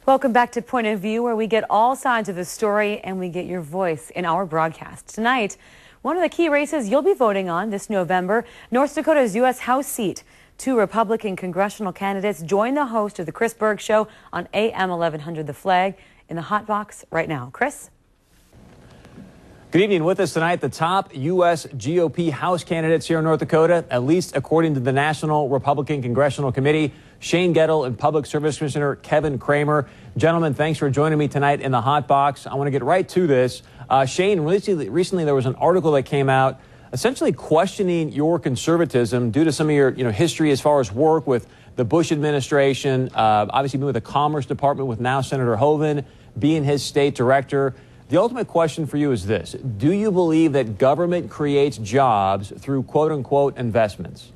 Welcome back to Point of View, where we get all sides of the story and we get your voice in our broadcast. Tonight, one of the key races you'll be voting on this November, North Dakota's U.S. House seat. Two Republican congressional candidates join the host of the Chris Berg Show on AM 1100 The Flag in the hot box right now. Chris? Good evening. With us tonight, the top U.S. GOP House candidates here in North Dakota, at least according to the National Republican Congressional Committee, Shane Goettle and Public Service Commissioner Kevin Cramer. Gentlemen, thanks for joining me tonight in the hot box. I want to get right to this. Shane, recently there was an article that came out essentially questioning your conservatism due to some of your history as far as work with the Bush administration, obviously being with the Commerce Department with now Senator Hoeven, being his state director. The ultimate question for you is this: do you believe that government creates jobs through quote-unquote investments?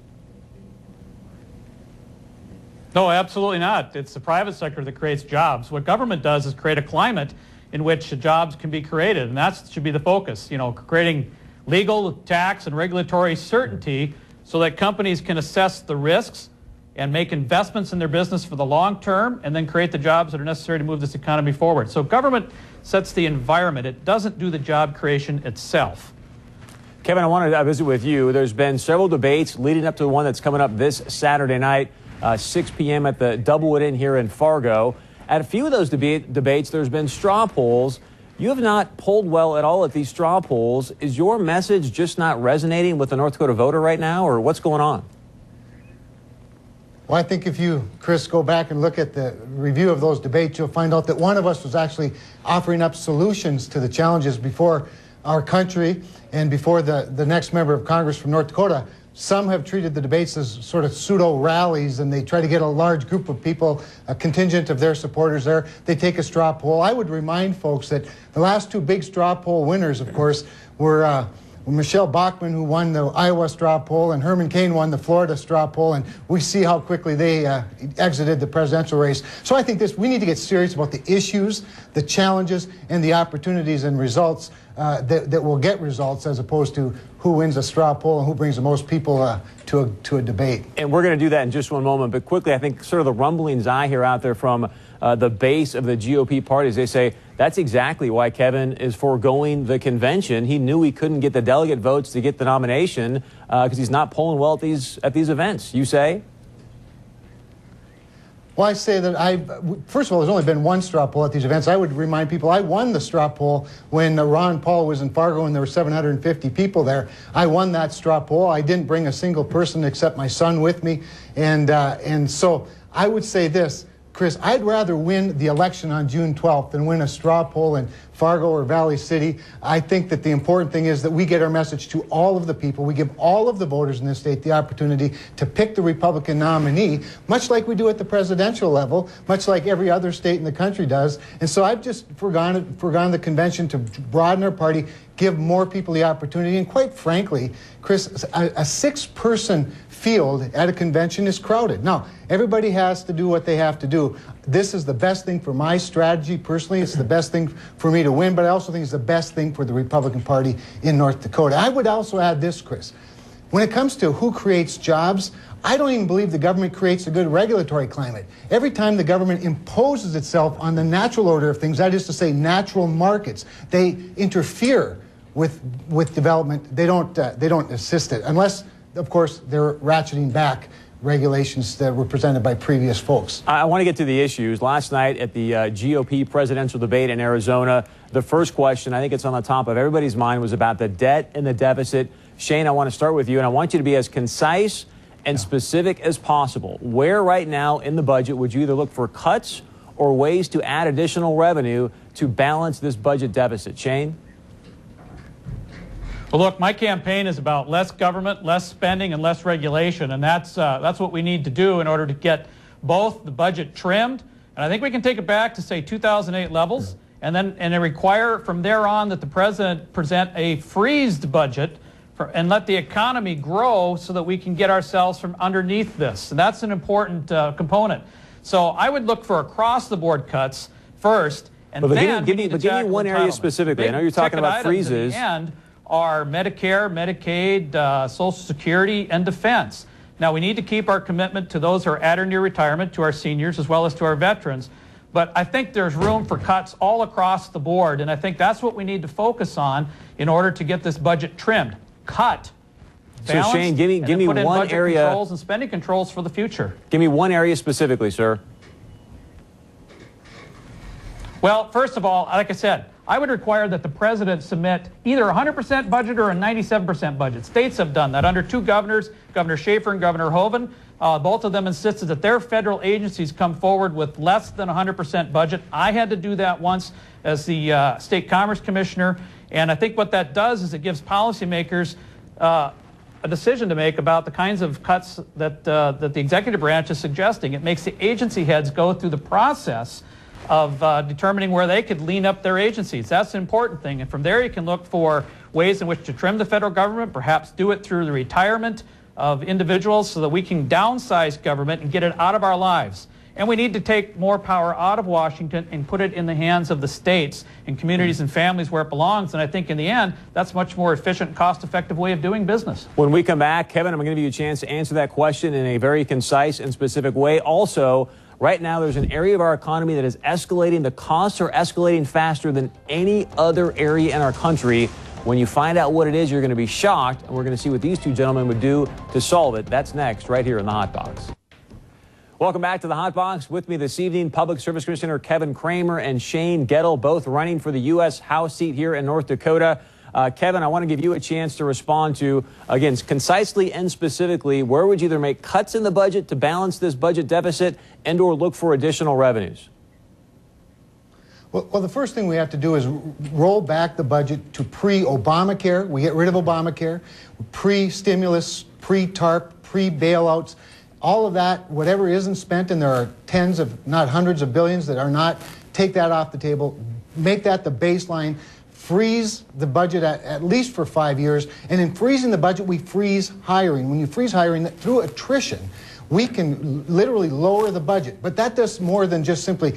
No, absolutely not. It's the private sector that creates jobs. What government does is create a climate in which jobs can be created, and that should be the focus. Creating legal, tax, and regulatory certainty so that companies can assess the risks and make investments in their business for the long term, and then create the jobs that are necessary to move this economy forward. So government sets the environment. It doesn't do the job creation itself. Kevin, I wanted to visit with you. There's been several debates leading up to the one that's coming up this Saturday night, 6 p.m. at the Doublewood Inn here in Fargo. At a few of those debates, there's been straw polls. You have not polled well at all at these straw polls. Is your message just not resonating with the North Dakota voter right now, or what's going on? Well, I think if you, Chris, go back and look at the review of those debates, you'll find out that one of us was actually offering up solutions to the challenges before our country and before the next member of Congress from North Dakota. Some have treated the debates as sort of pseudo rallies, and they try to get a large group of people, a contingent of their supporters there. They take a straw poll. I would remind folks that the last two big straw poll winners, of course, were Michelle Bachmann, who won the Iowa straw poll, and Herman Cain won the Florida straw poll, and we see how quickly they exited the presidential race. So I think we need to get serious about the issues, the challenges, and the opportunities and results that will get results, as opposed to who wins a straw poll and who brings the most people to a debate. And we're going to do that in just one moment. But quickly, I think sort of the rumblings I hear out there from the base of the GOP parties, they say that's exactly why Kevin is foregoing the convention. He knew he couldn't get the delegate votes to get the nomination because he's not polling well at these events. You say? Well, I say that first of all, there's only been one straw poll at these events. I would remind people I won the straw poll when Ron Paul was in Fargo and there were 750 people there. I won that straw poll. I didn't bring a single person except my son with me. And so I would say this, Chris, I'd rather win the election on June 12th than win a straw poll in Fargo or Valley City. I think that the important thing is that we get our message to all of the people. We give all of the voters in this state the opportunity to pick the Republican nominee, much like we do at the presidential level, much like every other state in the country does. And so I've just forgone the convention to broaden our party, give more people the opportunity. And quite frankly, Chris, a six-person field at a convention is crowded. Now, everybody has to do what they have to do. This is the best thing for my strategy personally. It's the best thing for me to win, but I also think it's the best thing for the Republican Party in North Dakota. I would also add this, Chris. When it comes to who creates jobs, I don't even believe the government creates a good regulatory climate. Every time the government imposes itself on the natural order of things, that is to say natural markets, they interfere with development. They don't assist it, unless, of course, they're ratcheting back regulations that were presented by previous folks. I want to get to the issues. Last night at the GOP presidential debate in Arizona, the first question, I think it's on the top of everybody's mind, was about the debt and the deficit. Shane, I want to start with you, and I want you to be as concise and specific as possible. Where right now in the budget would you either look for cuts or ways to add additional revenue to balance this budget deficit? Shane? Well, look, my campaign is about less government, less spending, and less regulation, and that's what we need to do in order to get both the budget trimmed, and I think we can take it back to, say, 2008 levels, and require from there on that the president present a freezed budget and let the economy grow so that we can get ourselves from underneath this. And that's an important component. So I would look for across-the-board cuts first, and then give me one area specifically. I know you're talking about freezes. Are Medicare, Medicaid, Social Security, and defense. Now, we need to keep our commitment to those who are at or near retirement, to our seniors, as well as to our veterans. But I think there's room for cuts all across the board, and I think that's what we need to focus on in order to get this budget trimmed. Cut, balance, so Shane, give me put in one budget area, controls and spending controls for the future. Give me one area specifically, sir. Well, first of all, like I said, I would require that the president submit either a 100% budget or a 97% budget. States have done that under two governors, Governor Schaefer and Governor Hoeven. Both of them insisted that their federal agencies come forward with less than 100% budget. I had to do that once as the State Commerce Commissioner, and I think what that does is it gives policymakers a decision to make about the kinds of cuts that the executive branch is suggesting. It makes the agency heads go through the process of determining where they could lean up their agencies. That's an important thing. And from there you can look for ways in which to trim the federal government, perhaps do it through the retirement of individuals so that we can downsize government and get it out of our lives. And we need to take more power out of Washington and put it in the hands of the states and communities and families where it belongs. And I think in the end, that's a much more efficient, cost-effective way of doing business. When we come back, Kevin, I'm going to give you a chance to answer that question in a very concise and specific way. Also, right now, there's an area of our economy that is escalating. The costs are escalating faster than any other area in our country. When you find out what it is, you're going to be shocked, and we're going to see what these two gentlemen would do to solve it. That's next, right here in the Hot Box. Welcome back to the Hot Box. With me this evening, Public Service Commissioner Kevin Cramer and Shane Goettle, both running for the U.S. House seat here in North Dakota. Kevin, I want to give you a chance to respond to, again, concisely and specifically, where would you either make cuts in the budget to balance this budget deficit and or look for additional revenues? Well, the first thing we have to do is roll back the budget to pre-Obamacare. We get rid of Obamacare, pre-stimulus, pre-TARP, pre-bailouts. All of that, whatever isn't spent, and there are tens of, not hundreds of billions that are not, take that off the table, make that the baseline, freeze the budget at least for 5 years, and in freezing the budget, we freeze hiring. When you freeze hiring through attrition, we can literally lower the budget. But that does more than just simply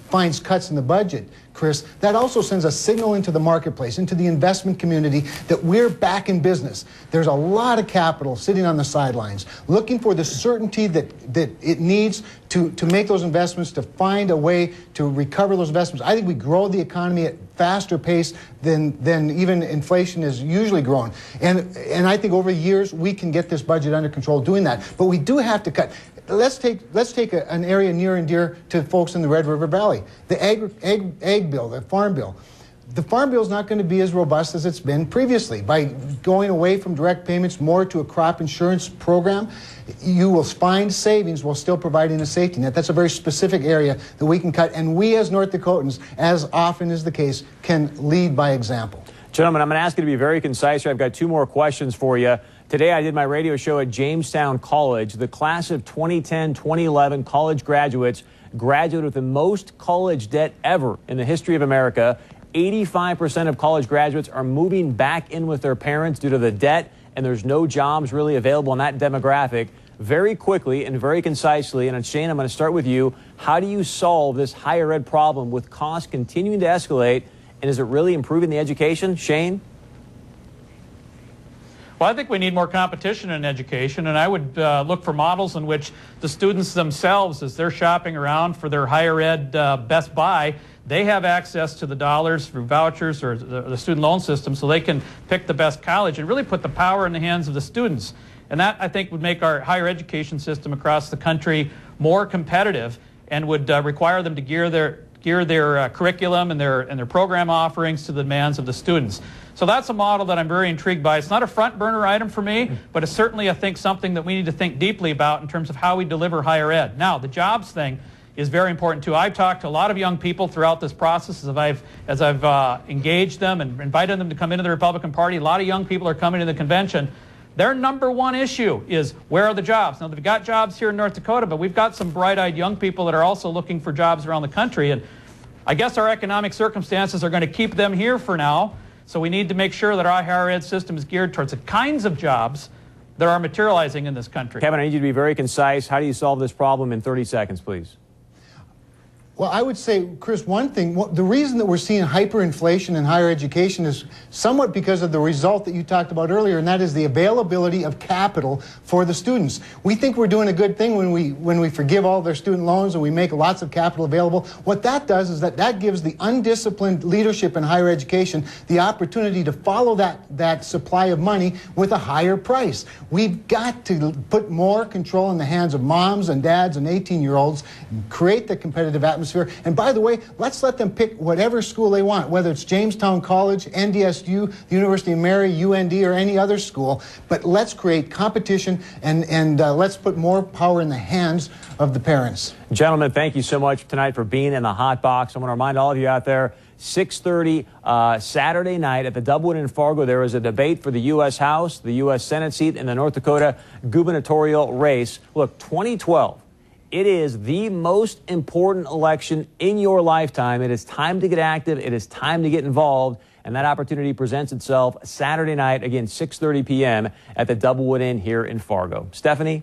finds cuts in the budget, Chris. That also sends a signal into the marketplace, into the investment community, that we're back in business. There's a lot of capital sitting on the sidelines, looking for the certainty that it needs to make those investments, to find a way to recover those investments. I think we grow the economy at faster pace than even inflation is usually growing. And I think over the years, we can get this budget under control doing that. But we do have to cut. Let's take an area near and dear to folks in the Red River Valley, the ag bill, the farm bill. The farm bill is not going to be as robust as it's been previously. By going away from direct payments more to a crop insurance program, you will find savings while still providing a safety net. That's a very specific area that we can cut, and we as North Dakotans, as often is the case, can lead by example. Gentlemen, I'm going to ask you to be very concise here. I've got two more questions for you. Today, I did my radio show at Jamestown College. The class of 2010-2011 college graduates graduated with the most college debt ever in the history of America. 85% of college graduates are moving back in with their parents due to the debt, and there's no jobs really available in that demographic. Very quickly and very concisely, and Shane, I'm going to start with you. How do you solve this higher ed problem with costs continuing to escalate, and is it really improving the education? Shane? Well, I think we need more competition in education, and I would look for models in which the students themselves, as they're shopping around for their higher ed Best Buy, they have access to the dollars through vouchers or the student loan system so they can pick the best college and really put the power in the hands of the students. And that, I think, would make our higher education system across the country more competitive and would require them to gear their curriculum and their program offerings to the demands of the students. So that's a model that I'm very intrigued by. It's not a front burner item for me, but it's certainly, I think, something that we need to think deeply about in terms of how we deliver higher ed. Now, the jobs thing is very important too. I've talked to a lot of young people throughout this process as I've engaged them and invited them to come into the Republican Party. A lot of young people are coming to the convention. Their number one issue is, where are the jobs? Now, they've got jobs here in North Dakota, but we've got some bright-eyed young people that are also looking for jobs around the country. And I guess our economic circumstances are going to keep them here for now. So we need to make sure that our higher ed system is geared towards the kinds of jobs that are materializing in this country. Kevin, I need you to be very concise. How do you solve this problem in 30 seconds, please? Well, I would say, Chris, one thing, the reason that we're seeing hyperinflation in higher education is somewhat because of the result that you talked about earlier, and that is the availability of capital for the students. We think we're doing a good thing when we forgive all their student loans and we make lots of capital available. What that does is that gives the undisciplined leadership in higher education the opportunity to follow that supply of money with a higher price. We've got to put more control in the hands of moms and dads and 18-year-olds, and create the competitive atmosphere. And by the way, let's let them pick whatever school they want, whether it's Jamestown College, NDSU, the University of Mary, UND, or any other school. But let's create competition and let's put more power in the hands of the parents. Gentlemen, thank you so much tonight for being in the Hot Box. I want to remind all of you out there, 6:30 Saturday night at the Doublewood in Fargo, there is a debate for the U.S. House, the U.S. Senate seat, and the North Dakota gubernatorial race. Look, 2012. It is the most important election in your lifetime. It is time to get active. It is time to get involved. And that opportunity presents itself Saturday night, again, 6:30 p.m. at the Doublewood Inn here in Fargo. Stephanie?